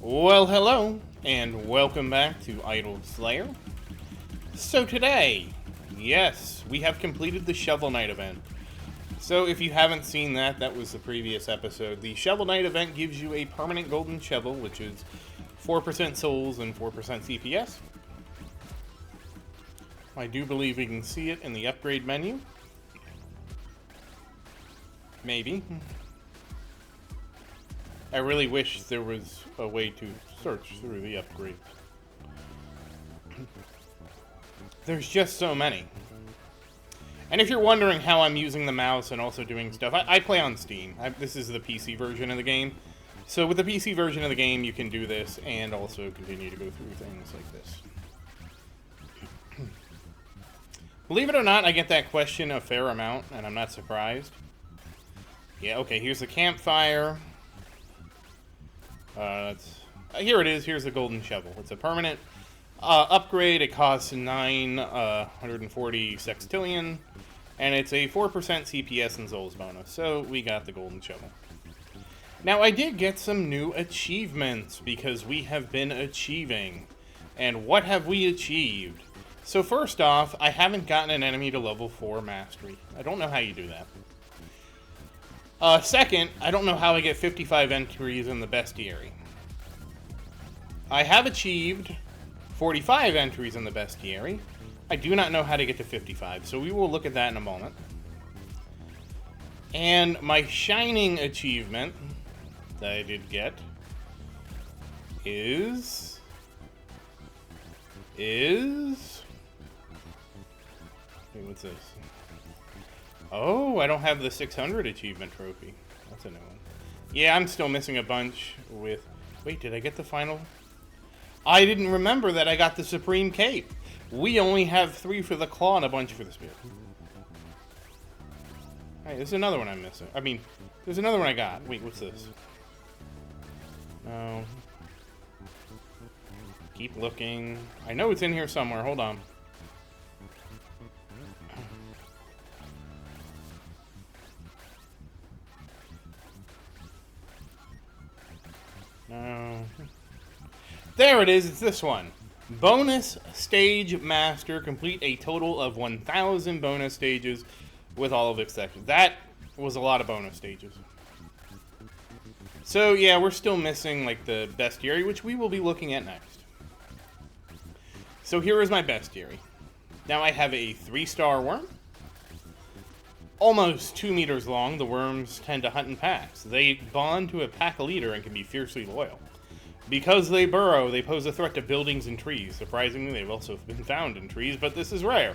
Well, hello, and welcome back to Idle Slayer. So today, yes, we have completed the Shovel Knight event. So if you haven't seen that, that was the previous episode. The Shovel Knight event gives you a permanent golden shovel, which is 4% souls and 4% CPS. I do believe we can see it in the upgrade menu. Maybe. I really wish there was a way to search through the upgrades. There's just so many. And if you're wondering how I'm using the mouse and also doing stuff, I play on Steam. This is the PC version of the game. So with the PC version of the game, you can do this and also continue to go through things like this. Believe it or not, I get that question a fair amount, and I'm not surprised. Yeah, okay, here's the campfire. Here it is. Here's the golden shovel. It's a permanent upgrade. It costs 940 sextillion, and it's a 4% CPS and souls bonus. So we got the golden shovel. Now I did get some new achievements because we have been achieving. And what have we achieved? So first off, I haven't gotten an enemy to level 4 mastery. I don't know how you do that. Second, I don't know how I get 55 entries in the Bestiary. I have achieved 45 entries in the Bestiary. I do not know how to get to 55, so we will look at that in a moment. And my shining achievement that I did get is... Wait, what's this? Oh, I don't have the 600 achievement trophy. That's a new one. Yeah, I'm still missing a bunch with... Wait, did I get the final? I didn't remember that I got the Supreme Cape. We only have 3 for the claw and a bunch for the spear. Hey, there's another one I'm missing. I mean, there's another one I got. Wait, what's this? No. Keep looking. I know it's in here somewhere. Hold on. No. There it is, it's this one. Bonus Stage Master. Complete a total of 1,000 bonus stages with all of its sections. That was a lot of bonus stages. So yeah, we're still missing like the Bestiary, which we will be looking at next. So here is my Bestiary. Now I have a 3-star worm. Almost 2 meters long, the worms tend to hunt in packs. They bond to a pack leader and can be fiercely loyal. Because they burrow, they pose a threat to buildings and trees. Surprisingly, they've also been found in trees, but this is rare.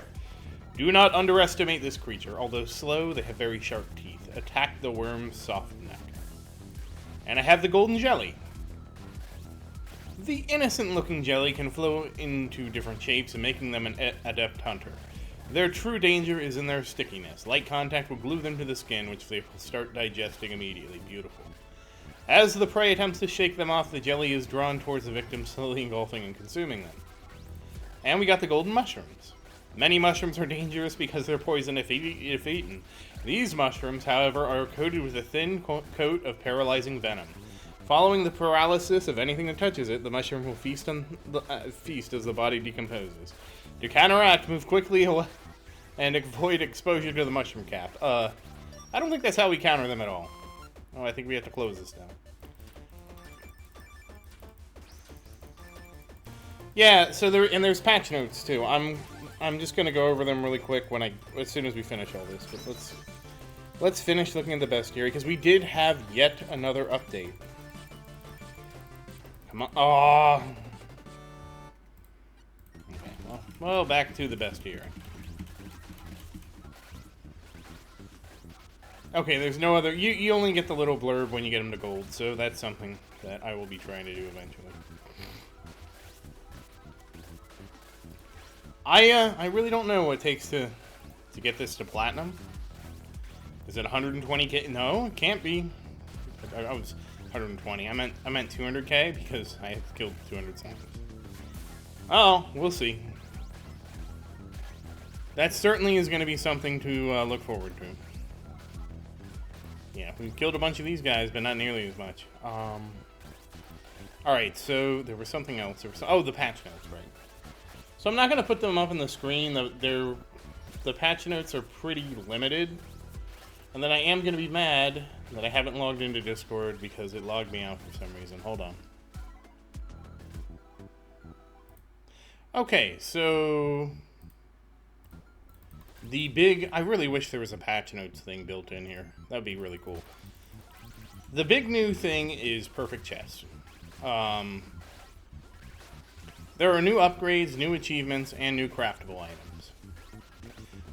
Do not underestimate this creature. Although slow, they have very sharp teeth. Attack the worm's soft neck. And I have the golden jelly. The innocent-looking jelly can flow into different shapes, making them an adept hunter. Their true danger is in their stickiness. Light contact will glue them to the skin, which they will start digesting immediately. Beautiful. As the prey attempts to shake them off, the jelly is drawn towards the victim, slowly engulfing and consuming them. And we got the golden mushrooms. Many mushrooms are dangerous because they're poison if eaten. These mushrooms, however, are coated with a thin coat of paralyzing venom. Following the paralysis of anything that touches it, the mushroom will feast as the body decomposes. To counteract, move quickly away and avoid exposure to the mushroom cap. I don't think that's how we counter them at all. Oh, I think we have to close this down. Yeah, so there's patch notes too. I'm just gonna go over them really quick as soon as we finish all this. But let's finish looking at the Bestiary because we did have yet another update. Come on. Oh. Okay, well, back to the Bestiary. Okay, there's no other... You only get the little blurb when you get them to gold, so that's something that I will be trying to do eventually. I really don't know what it takes to get this to platinum. Is it 120k? No, it can't be. I was 120. I meant 200k because I have killed 200 zombies. Oh, we'll see. That certainly is going to be something to look forward to. Yeah, we've killed a bunch of these guys, but not nearly as much. Alright, so there was something else. Oh, the patch notes, right. So I'm not going to put them up on the screen. The patch notes are pretty limited. And then I am going to be mad that I haven't logged into Discord because it logged me out for some reason. Hold on. Okay, so the big... I really wish there was a patch notes thing built in here. That would be really cool. The big new thing is Perfect Chest. There are new upgrades, new achievements, and new craftable items.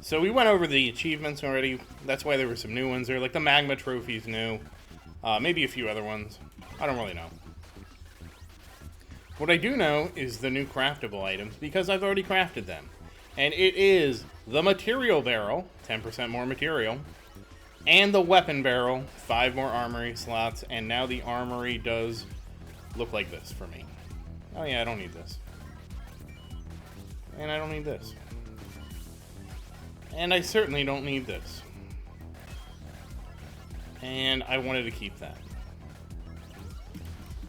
So we went over the achievements already. That's why there were some new ones there. Like the Magma Trophy's new. Maybe a few other ones. I don't really know. What I do know is the new craftable items, because I've already crafted them. And it is the Material Barrel, 10% more material, and the Weapon Barrel, 5 more armory slots, and now the armory does look like this for me. Oh yeah, I don't need this. And I don't need this. And I certainly don't need this. And I wanted to keep that.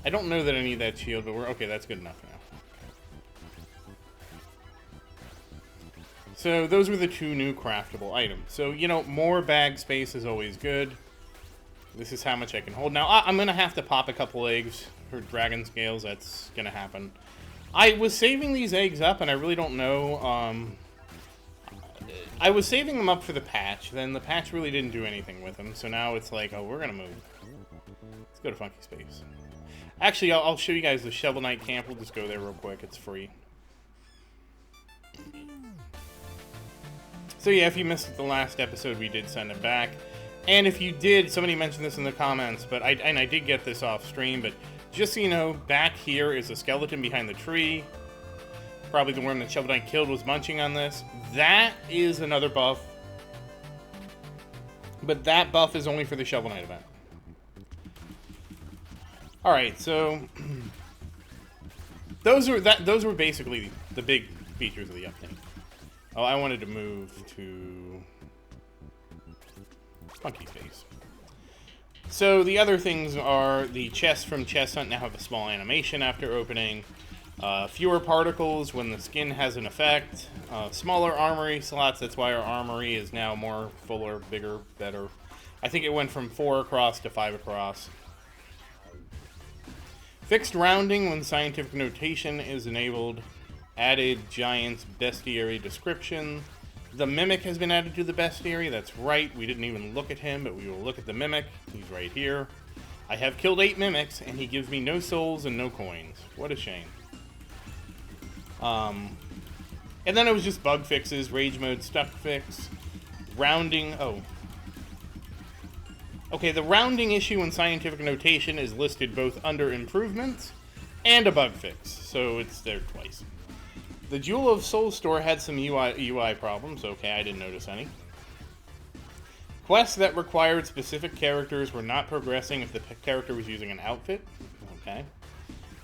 I don't know that I need that shield, but we're okay, that's good enough now. So those were the 2 new craftable items. So, you know, more bag space is always good. This is how much I can hold. Now, I'm going to have to pop a couple eggs for dragon scales. That's going to happen. I was saving these eggs up, and I really don't know. I was saving them up for the patch. Then the patch really didn't do anything with them. So now it's like, oh, we're going to move. Let's go to Funky Space. Actually, I'll show you guys the Shovel Knight camp. We'll just go there real quick. It's free. So yeah, if you missed the last episode, we did send it back. And if you did, somebody mentioned this in the comments, but I did get this off stream, but just so you know, back here is a skeleton behind the tree. Probably the one that Shovel Knight killed was munching on this. That is another buff. But that buff is only for the Shovel Knight event. Alright, so those were basically the big features of the update. Oh, I wanted to move to Funky Space. So the other things are the chests from Chest Hunt now have a small animation after opening. Fewer particles when the skin has an effect. Smaller armory slots, that's why our armory is now more fuller, bigger, better. I think it went from 4 across to 5 across. Fixed rounding when scientific notation is enabled. Added Giant's Bestiary description. The Mimic has been added to the Bestiary, that's right. We didn't even look at him, but we will look at the Mimic. He's right here. I have killed 8 Mimics, and he gives me no souls and no coins. What a shame. And then it was just bug fixes, rage mode, stuck fix, rounding. Oh. Okay, the rounding issue in scientific notation is listed both under improvements and a bug fix, so it's there twice. The Jewel of Soul store had some UI problems. Okay, I didn't notice any. Quests that required specific characters were not progressing if the character was using an outfit. Okay.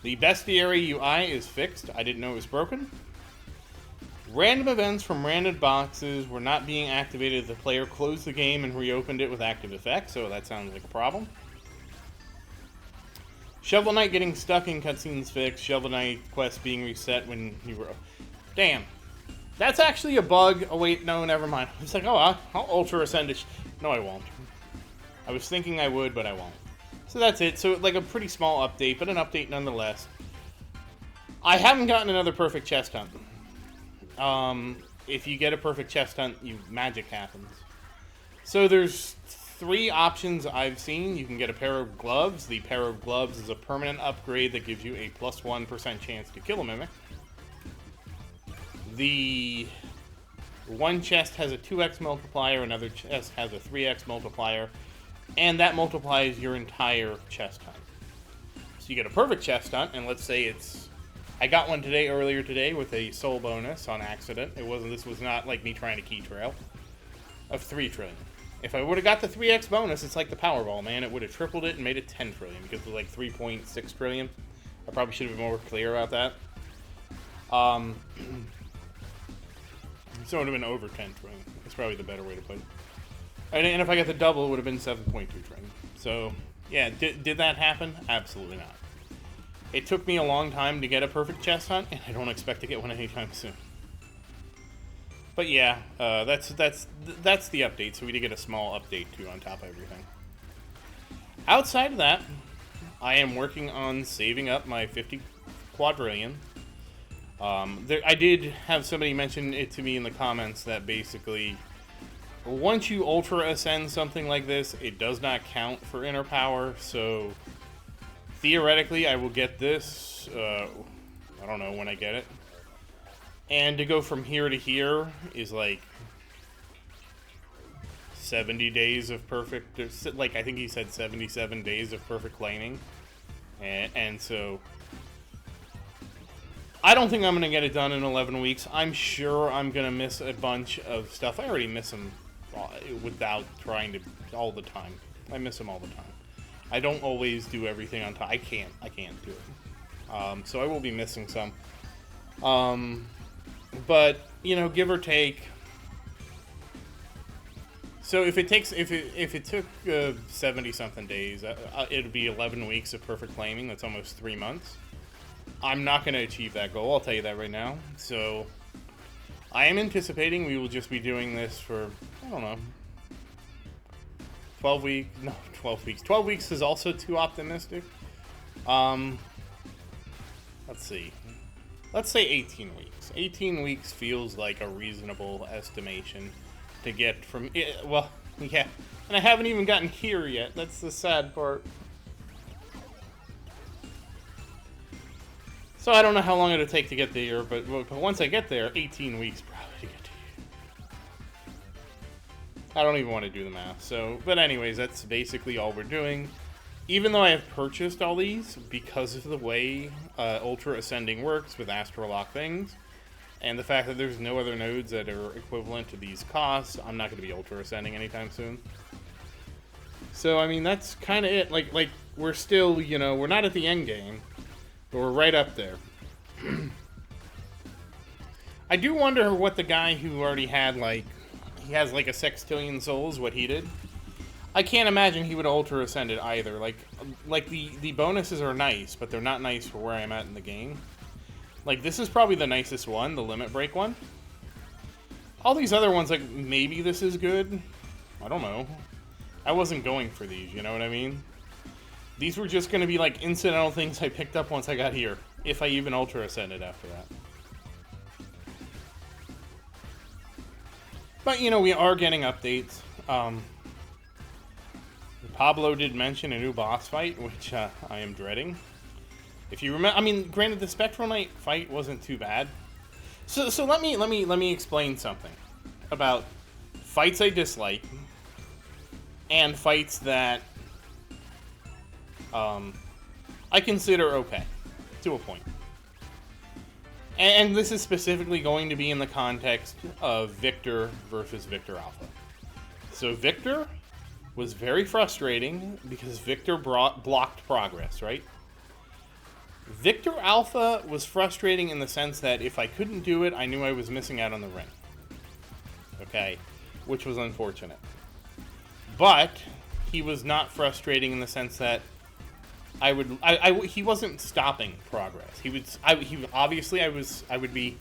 The Bestiary UI is fixed. I didn't know it was broken. Random events from random boxes were not being activated if the player closed the game and reopened it with active effects, so that sounds like a problem. Shovel Knight getting stuck in cutscenes fixed. Shovel Knight quest being reset when you were... Damn. That's actually a bug. Oh, wait, no, never mind. It's like, oh, I'll Ultra Ascend it. No, I won't. I was thinking I would, but I won't. So that's it. So, like, a pretty small update, but an update nonetheless. I haven't gotten another perfect chest hunt. If you get a perfect chest hunt, magic happens. So there's 3 options I've seen. You can get a pair of gloves. The pair of gloves is a permanent upgrade that gives you a plus 1% chance to kill a mimic. The one chest has a 2x multiplier, another chest has a 3x multiplier, and that multiplies your entire chest hunt. So you get a perfect chest hunt, and let's say it's... I got one earlier today with a soul bonus on accident. This was not like me trying to key trail. Of 3 trillion. If I would have got the 3x bonus, it's like the Powerball, man. It would have tripled it and made it 10 trillion because it was like 3.6 trillion. I probably should have been more clear about that. So it would have been over 10 trillion. That's probably the better way to put it. And if I got the double, it would have been 7.2 trillion. So, yeah, did that happen? Absolutely not. It took me a long time to get a perfect chest hunt, and I don't expect to get one anytime soon. But yeah, that's the update. So we did get a small update too on top of everything. Outside of that, I am working on saving up my 50 quadrillion. I did have somebody mention it to me in the comments that basically, once you ultra ascend something like this, it does not count for inner power. So theoretically, I will get this. I don't know when I get it. And to go from here to here is like 70 days of perfect, like I think he said 77 days of perfect claiming. And so I don't think I'm going to get it done in 11 weeks. I'm sure I'm going to miss a bunch of stuff. I already miss them without trying to all the time. I miss them all the time. I don't always do everything on time. I can't do it. So I will be missing some. But, you know, give or take. So if it took 70 something days, it'd be 11 weeks of perfect claiming. That's almost 3 months. I'm not going to achieve that goal, I'll tell you that right now. So I am anticipating we will just be doing this for, I don't know, 12 weeks. No, 12 weeks. 12 weeks is also too optimistic. Let's see. Let's say 18 weeks. 18 weeks feels like a reasonable estimation to get from it. Well, yeah. And I haven't even gotten here yet. That's the sad part. So I don't know how long it'll take to get there, but once I get there, 18 weeks probably to get to here. I don't even want to do the math. So, but anyways, that's basically all we're doing. Even though I have purchased all these, because of the way Ultra Ascending works with Astrolock things, and the fact that there's no other nodes that are equivalent to these costs, I'm not going to be Ultra Ascending anytime soon. So, I mean, that's kind of it. Like, we're still, you know, we're not at the end game. But we're right up there. I do wonder what the guy who already had, like, he has like a sextillion souls, what he did. I can't imagine he would ultra ascended either. Like the bonuses are nice, but they're not nice for where I'm at in the game. Like, this is probably the nicest one, the limit break one. All these other ones, like, maybe this is good. I don't know. I wasn't going for these, you know what I mean? These were just going to be like incidental things I picked up once I got here, if I even ultra ascended after that. But, you know, we are getting updates. Pablo did mention a new boss fight, which I am dreading. If you remember, I mean, granted, the Spectral Knight fight wasn't too bad. So let me explain something about fights I dislike and fights that I consider okay, to a point. And this is specifically going to be in the context of Victor versus Victor Alpha. So Victor was very frustrating because Victor blocked progress, right? Victor Alpha was frustrating in the sense that if I couldn't do it, I knew I was missing out on the ring. Okay, which was unfortunate. But he was not frustrating in the sense that he wasn't stopping progress. I would be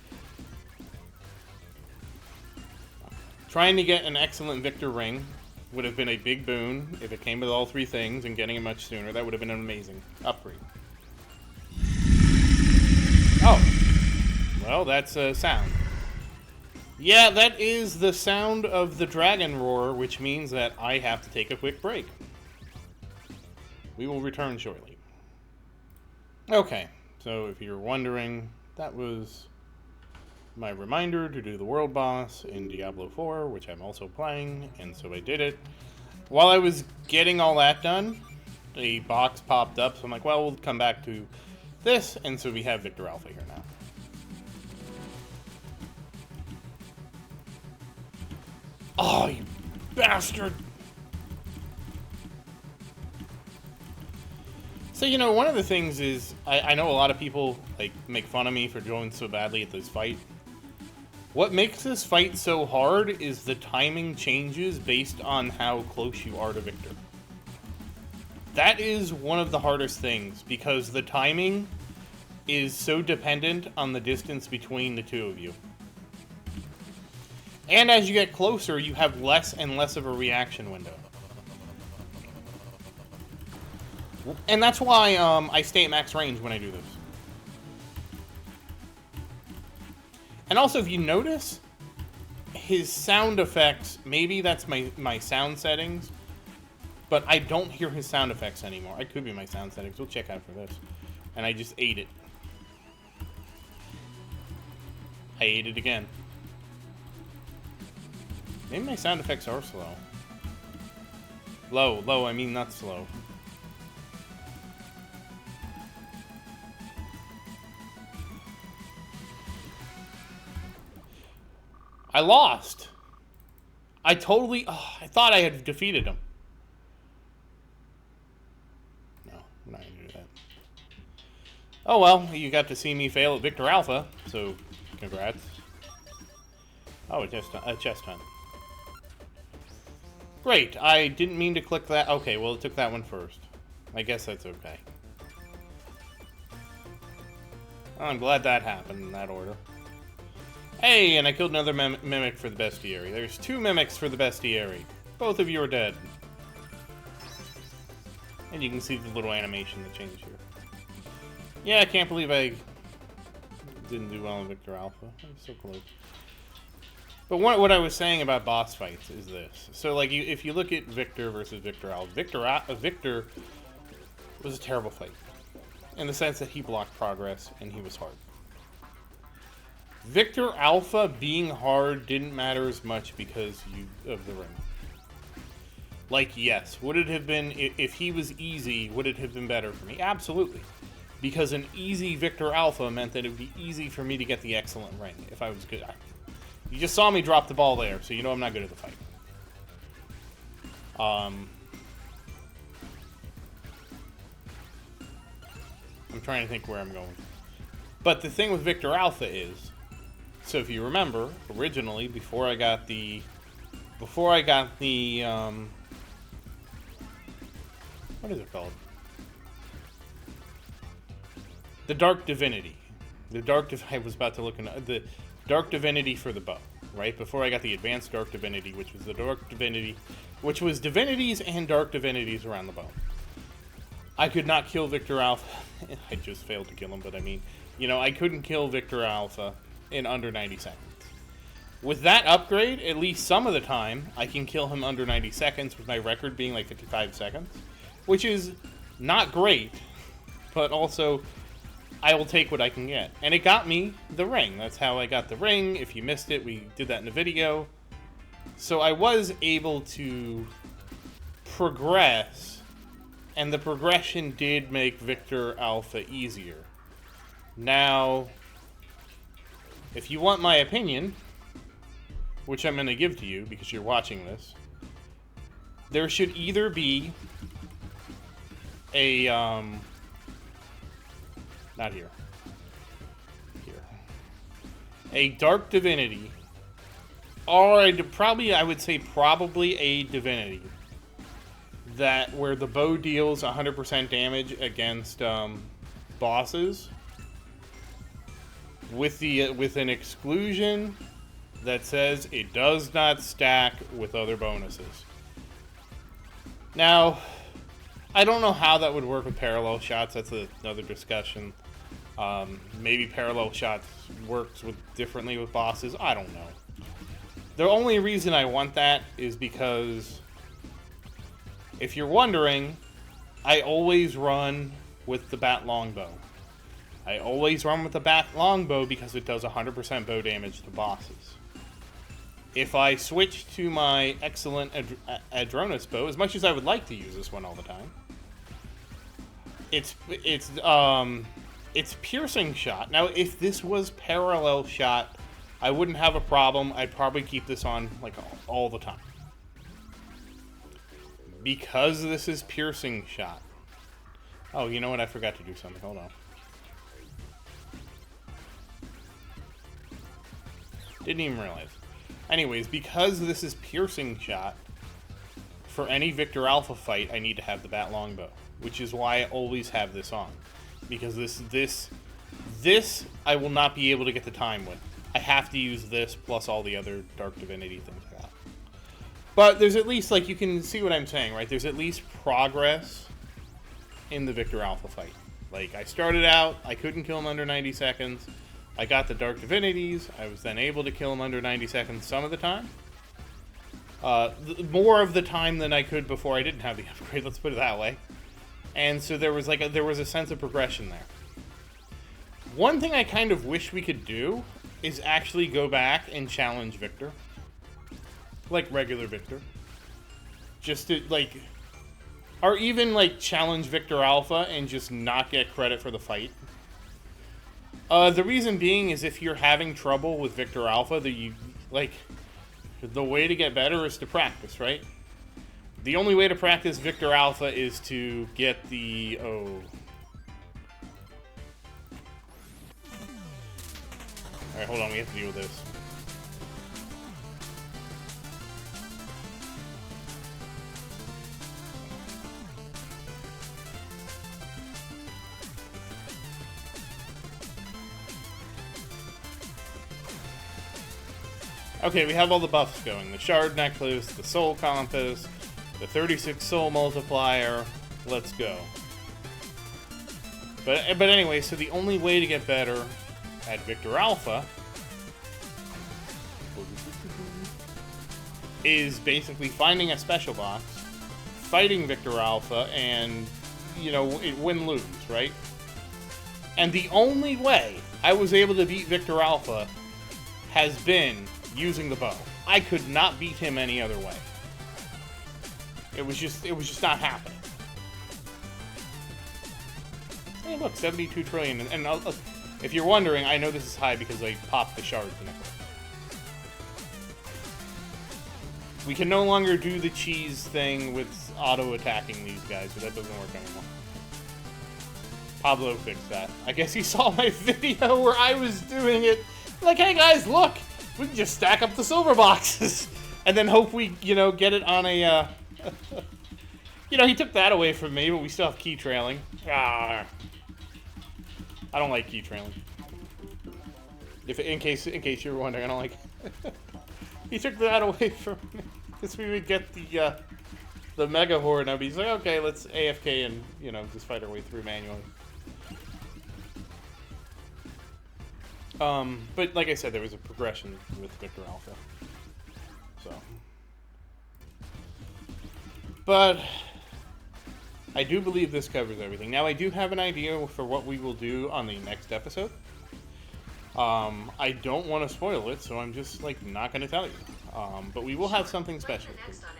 trying to get an excellent Victor ring. Would have been a big boon if it came with all three things, and getting it much sooner. That would have been an amazing upgrade. Oh. Well, that's a sound. Yeah, that is the sound of the dragon roar, which means that I have to take a quick break. We will return shortly. Okay, so if you're wondering, that was my reminder to do the world boss in Diablo 4, which I'm also playing, and so I did it. While I was getting all that done, a box popped up, so I'm like, well, we'll come back to this, and so we have Victor Alpha here now. Oh, you bastard! So, you know, one of the things is, I know a lot of people, like, make fun of me for going so badly at this fight. What makes this fight so hard is the timing changes based on how close you are to Victor. That is one of the hardest things, because the timing is so dependent on the distance between the two of you. And as you get closer, you have less and less of a reaction window. And that's why I stay at max range when I do this. And also, if you notice, his sound effects, maybe that's my sound settings, but I don't hear his sound effects anymore. It could be my sound settings. We'll check out for this. And I just ate it. I ate it again. Maybe my sound effects are slow. Low, I mean not slow. I lost. I totally... Oh, I thought I had defeated him. No, I'm not going to do that. Oh well, you got to see me fail at Victor Alpha, so congrats. Oh, a chest hunt. Great, I didn't mean to click that. Okay, well, it took that one first. I guess that's okay. Oh, I'm glad that happened in that order. Hey, and I killed another mimic for the Bestiary. There's 2 mimics for the Bestiary. Both of you are dead. And you can see the little animation that changed here. Yeah, I can't believe I didn't do well in Victor Alpha. I was so close. But what I was saying about boss fights is this. So, like, if you look at Victor versus Victor Alpha, Victor was a terrible fight. In the sense that he blocked progress, and he was hard. Victor Alpha being hard didn't matter as much because of the ring. Like, yes, would it have been, if he was easy, would it have been better for me? Absolutely. Because an easy Victor Alpha meant that it would be easy for me to get the excellent ring if I was good. You just saw me drop the ball there, so you know I'm not good at the fight. I'm trying to think where I'm going. But the thing with Victor Alpha is, so if you remember, originally, before I got the, what is it called? The Dark Divinity. I was about to look into the Dark Divinity for the bow, right? Before I got the Advanced Dark Divinity, which was the Dark Divinity, which was divinities and Dark Divinities around the bow. I could not kill Victor Alpha. I just failed to kill him, but I mean, you know, I couldn't kill Victor Alpha in under 90 seconds. With that upgrade, at least some of the time, I can kill him under 90 seconds, with my record being like 55 seconds, which is not great, but also I will take what I can get. And it got me the ring. That's how I got the ring. If you missed it, we did that in the video. So I was able to progress, and the progression did make Victor Alpha easier. Now, if you want my opinion, which I'm going to give to you because you're watching this, there should either be a, not here, a Dark Divinity, or I would say probably a Divinity, that where the bow deals 100% damage against bosses, with an exclusion that says it does not stack with other bonuses. Now, I don't know how that would work with parallel shots. That's another discussion. Maybe parallel shots works differently with bosses. I don't know. The only reason I want that is because, if you're wondering, I always run with the bat longbow. I always run with the bat longbow because it does 100% bow damage to bosses. If I switch to my excellent Adronis bow, as much as I would like to use this one all the time, it's piercing shot. Now, if this was parallel shot, I wouldn't have a problem. I'd probably keep this on like all the time. Because this is piercing shot. Oh, you know what? I forgot to do something. Hold on. Didn't even realize. Anyways, because this is piercing shot, for any Victor Alpha fight, I need to have the bat longbow, which is why I always have this on. Because this This, I will not be able to get the time with. I have to use this plus all the other Dark Divinity things I got. But there's at least, like, you can see what I'm saying, right? There's at least progress in the Victor Alpha fight. Like, I started out, I couldn't kill him under 90 seconds. I got the Dark Divinities. I was then able to kill him under 90 seconds some of the time. More of the time than I could before I didn't have the upgrade, let's put it that way. And so there was like there was a sense of progression there. One thing I kind of wish we could do is actually go back and challenge Victor. Like regular Victor. Just to, like... Or even, like, challenge Victor Alpha and just not get credit for the fight. The reason being is if you're having trouble with Victor Alpha, the way to get better is to practice, right? The only way to practice Victor Alpha is to get the... Alright, hold on, we have to deal with this. Okay, we have all the buffs going. The Shard Necklace, the Soul Compass, the 36 Soul Multiplier. Let's go. But anyway, so the only way to get better at Victor Alpha is basically finding a special box, fighting Victor Alpha, and, you know, win-lose, right? And the only way I was able to beat Victor Alpha has been using the bow. I could not beat him any other way. It was just not happening. Hey, look, 72 trillion. And if you're wondering, I know this is high because I popped the shards necklace. We can no longer do the cheese thing with auto-attacking these guys, but that doesn't work anymore. Pablo fixed that. I guess he saw my video where I was doing it. Like, hey guys, look! We can just stack up the silver boxes! And then hope we, you know, get it on a, You know, he took that away from me, but we still have key trailing. Ah. I don't like key trailing. In case you were wondering, I don't like... He took that away from me. Because we would get the Mega Horde, and I'd be like, okay, let's AFK and, you know, just fight our way through manually. But like I said, there was a progression with Victor Alpha. So. But I do believe this covers everything. Now, I do have an idea for what we will do on the next episode. I don't want to spoil it, so I'm just, like, not going to tell you. But we will have something special. Next on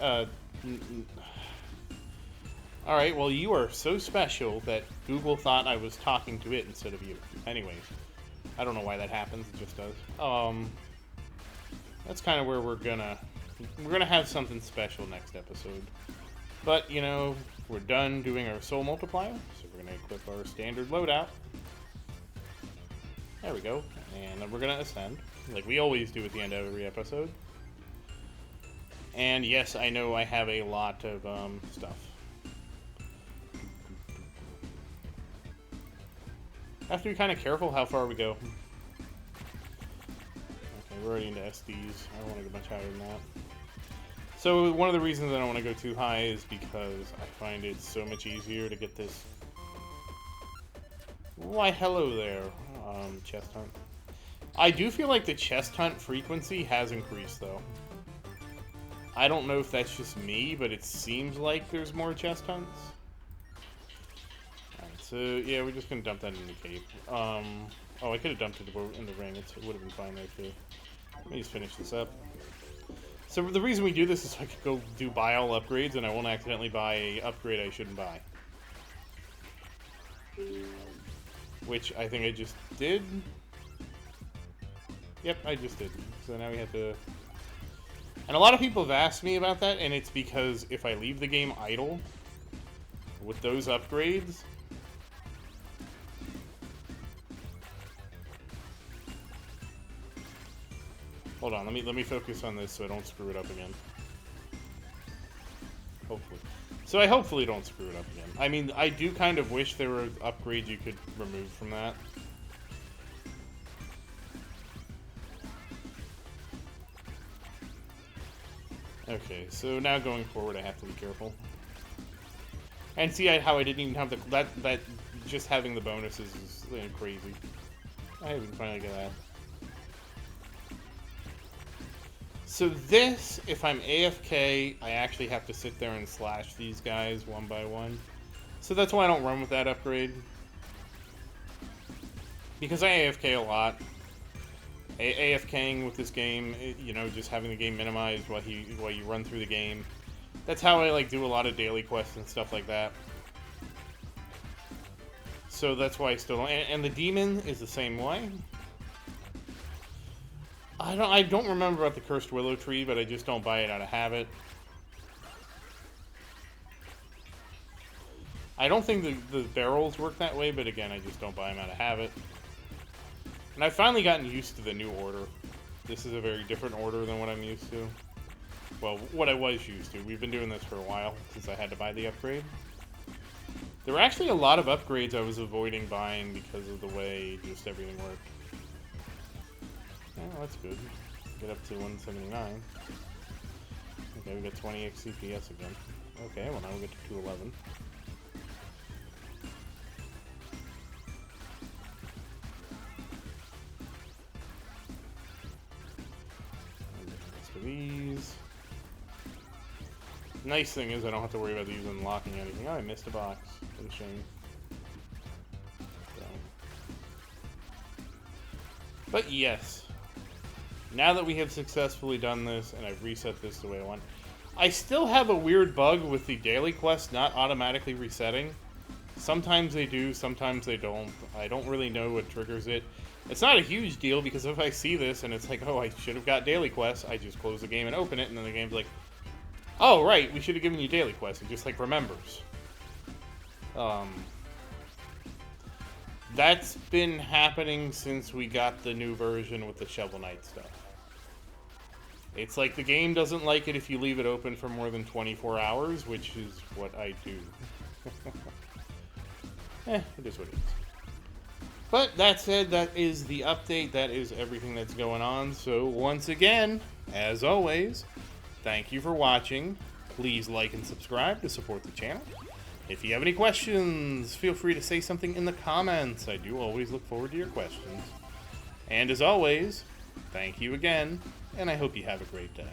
S55 TV. Alright, well, you are so special that Google thought I was talking to it instead of you. Anyways, I don't know why that happens, it just does. That's kind of where we're gonna have something special next episode. But, you know, we're done doing our soul multiplier, so we're gonna equip our standard loadout. There we go. And then we're gonna ascend, like we always do at the end of every episode. And yes, I know I have a lot of stuff. Have to be kind of careful how far we go. Okay, we're already into SDs. I don't want to go much higher than that. So one of the reasons I don't want to go too high is because I find it so much easier to get this. Why, hello there, chest hunt. I do feel like the chest hunt frequency has increased, though. I don't know if that's just me, but it seems like there's more chest hunts. Alright, so, yeah, we're just gonna dump that in the cave. Oh, I could have dumped it in the ring. It would have been fine there, too. Let me just finish this up. So the reason we do this is so I could go buy all upgrades, and I won't accidentally buy an upgrade I shouldn't buy. Which I think I just did. Yep, I just did. So now we have to... And a lot of people have asked me about that, and it's because if I leave the game idle with those upgrades... Hold on, let me focus on this so I don't screw it up again. Hopefully. So I hopefully don't screw it up again. I mean, I do kind of wish there were upgrades you could remove from that. Okay, so now going forward I have to be careful. And see how I didn't even have the... That just having the bonuses is crazy. I can finally get that. So this, if I'm AFK, I actually have to sit there and slash these guys one by one. So that's why I don't run with that upgrade. Because I AFK a lot. AFKing with this game, you know, just having the game minimized while you run through the game. That's how I like do a lot of daily quests and stuff like that. So that's why I still don't. And the demon is the same way. I don't remember about the cursed willow tree, but I just don't buy it out of habit. I don't think the barrels work that way, but again, I just don't buy them out of habit. And I've finally gotten used to the new order. This is a very different order than what I'm used to. Well, what I was used to. We've been doing this for a while, since I had to buy the upgrade. There were actually a lot of upgrades I was avoiding buying because of the way just everything worked. Oh, that's good. Get up to 179. Okay, we got 20 XCPS again. Okay, well now we get to 211. These. Nice thing is I don't have to worry about these unlocking anything. Oh, I missed a box. What a shame. So. But yes. Now that we have successfully done this, and I've reset this the way I want, I still have a weird bug with the daily quests not automatically resetting. Sometimes they do, sometimes they don't. I don't really know what triggers it. It's not a huge deal, because if I see this and it's like, oh, I should have got daily quests, I just close the game and open it, and then the game's like, oh, right, we should have given you daily quests. It just, like, remembers. That's been happening since we got the new version with the Shovel Knight stuff. It's like the game doesn't like it if you leave it open for more than 24 hours, which is what I do. It is what it is. But that said, that is the update. That is everything that's going on. So once again, as always, thank you for watching. Please like and subscribe to support the channel. If you have any questions, feel free to say something in the comments. I do always look forward to your questions. And as always, thank you again, and I hope you have a great day.